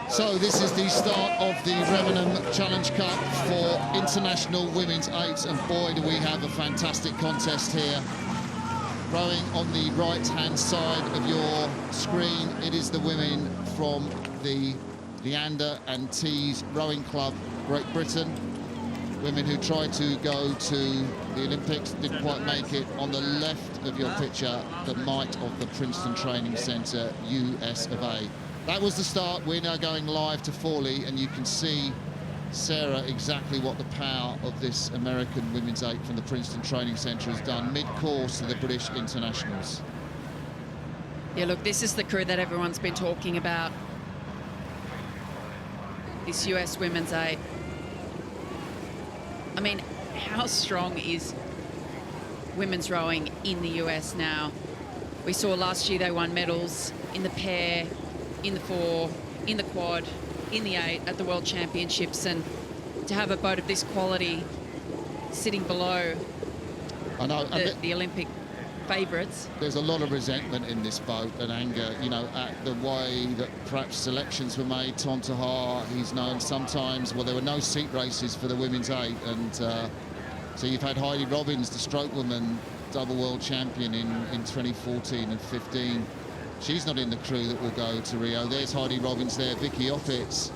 So this is the start of the Remenham Challenge Cup for International Women's 8s, and boy do we have a fantastic contest here. Rowing on the right-hand side of your screen, it is the women from the Leander and Tees Rowing Club, Great Britain. Women who tried to go to the Olympics, didn't quite make it. On the left of your picture, the might of the Princeton Training Centre, US of A. That was the start. We're now going live to Forley, and you can see, Sarah, exactly what the power of this American Women's 8 from the Princeton Training Centre has done mid-course to the British internationals. Yeah, look, this is the crew that everyone's been talking about. This US Women's 8. I mean, how strong is women's rowing in the US now? We saw last year they won medals in the pair, in the 4, in the quad, in the 8 at the World Championships, and to have a boat of this quality sitting below the Olympic favourites. There's a lot of resentment in this boat and anger, you know, at the way that perhaps selections were made. Tom Tahar, he's known sometimes, well, there were no seat races for the women's 8, and so you've had Heidi Robbins, the stroke woman, double world champion in 2014 and 15. She's not in the crew that will go to Rio. There's Heidi Robbins there. Vicky Oppitz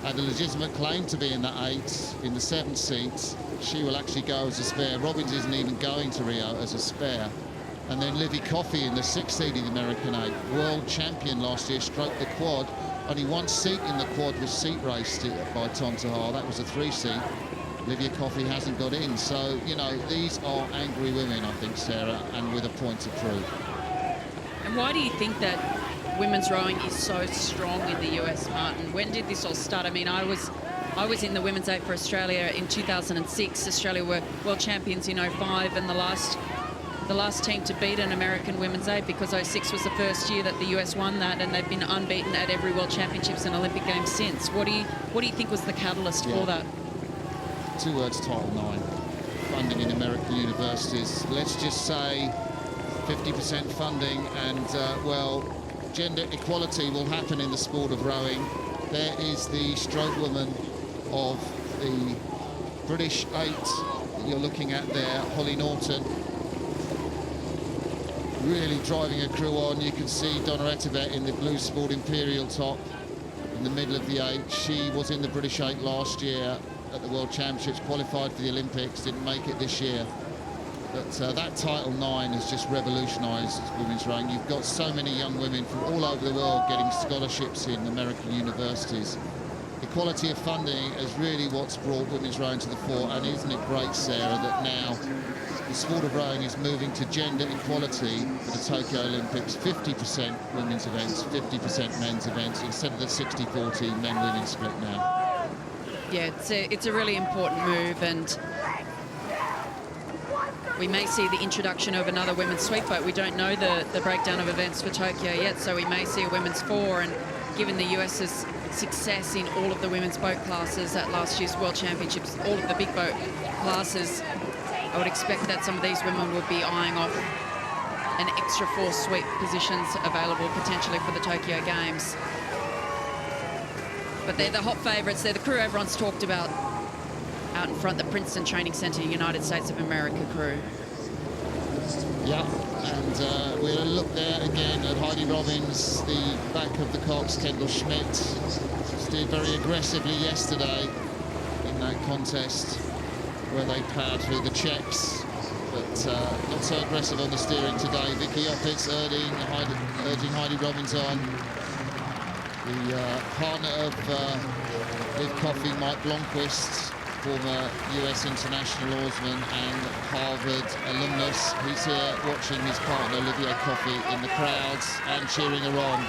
had a legitimate claim to be in that 8, in the 7th seat. She will actually go as a spare. Robbins isn't even going to Rio as a spare. And then Livy Coffey in the 6th seat in the American 8. World champion last year, stroke the quad. Only one seat in the quad was seat raced by Tom Tahar. That was a 3 seat. Livy Coffey hasn't got in. So, you know, these are angry women, I think, Sarah, and with a point to prove. And why do you think that women's rowing is so strong in the US, Martin? When did this all start? I mean, I was in the women's 8 for Australia in 2006. Australia were world champions in 05, and the last team to beat an American women's 8, because 06 was the first year that the US won that, and they've been unbeaten at every World Championships and Olympic Games since. What do you think was the catalyst for that? 2 words: Title IX. Funding in American universities. Let's just say 50% funding, and well, gender equality will happen in the sport of rowing. There is the stroke woman of the British 8 that you're looking at there, Holly Norton, really driving a crew on. You can see Donna Etibet in the blue Sport Imperial top in the middle of the 8. She was in the British 8 last year at the World Championships, qualified for the Olympics, didn't make it this year. But that Title IX has just revolutionised women's rowing. You've got so many young women from all over the world getting scholarships in American universities. Equality of funding is really what's brought women's rowing to the fore. And isn't it great, Sarah, that now the sport of rowing is moving to gender equality for the Tokyo Olympics? 50% women's events, 50% men's events, instead of the 60-40 men-women split now. Yeah, it's a really important move, and we may see the introduction of another women's sweep boat. We don't know the breakdown of events for Tokyo yet, so we may see a women's 4. And given the US's success in all of the women's boat classes at last year's World Championships, all of the big boat classes, I would expect that some of these women will be eyeing off an extra 4 sweep positions available potentially for the Tokyo Games. But they're the hot favourites. They're the crew everyone's talked about out in front, the Princeton Training Centre, United States of America crew. Yeah, and we'll look there again at Heidi Robbins, the back of the Cox, Kendall Schmidt. Steered very aggressively yesterday in that contest where they powered through the Czechs, but not so aggressive on the steering today. Vicky Oppitz urging Heidi Robbins on. The partner of Liv Coffey, Mike Blomqvist, former US international oarsman and Harvard alumnus. He's here watching his partner, Olivia Coffey, in the crowds and cheering her on.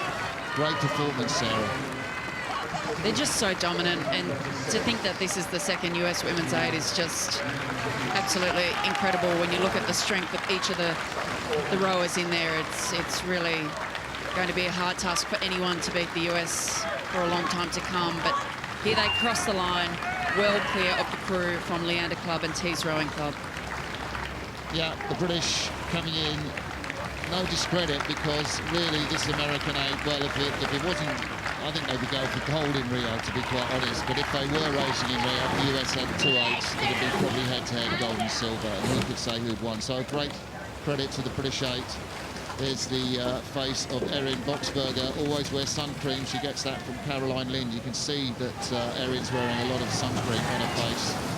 Great performance, Sarah. They're just so dominant, and to think that this is the second US Women's 8 is just absolutely incredible. When you look at the strength of each of the rowers in there, it's really going to be a hard task for anyone to beat the US for a long time to come. But here they cross the line, well clear of the crew from Leander Club and Tees Rowing Club. Yeah, the British coming in no discredit, because really this American 8, well, if it wasn't, I think they would go for gold in Rio, to be quite honest. But if they were racing in Rio, the US had 2 8s, it'd be probably head-to-head gold and silver, and who could say who'd won. So great credit to the British 8. There's the face of Erin Boxberger, always wears sun cream. She gets that from Caroline Lind. You can see that Erin's wearing a lot of sun cream on her face.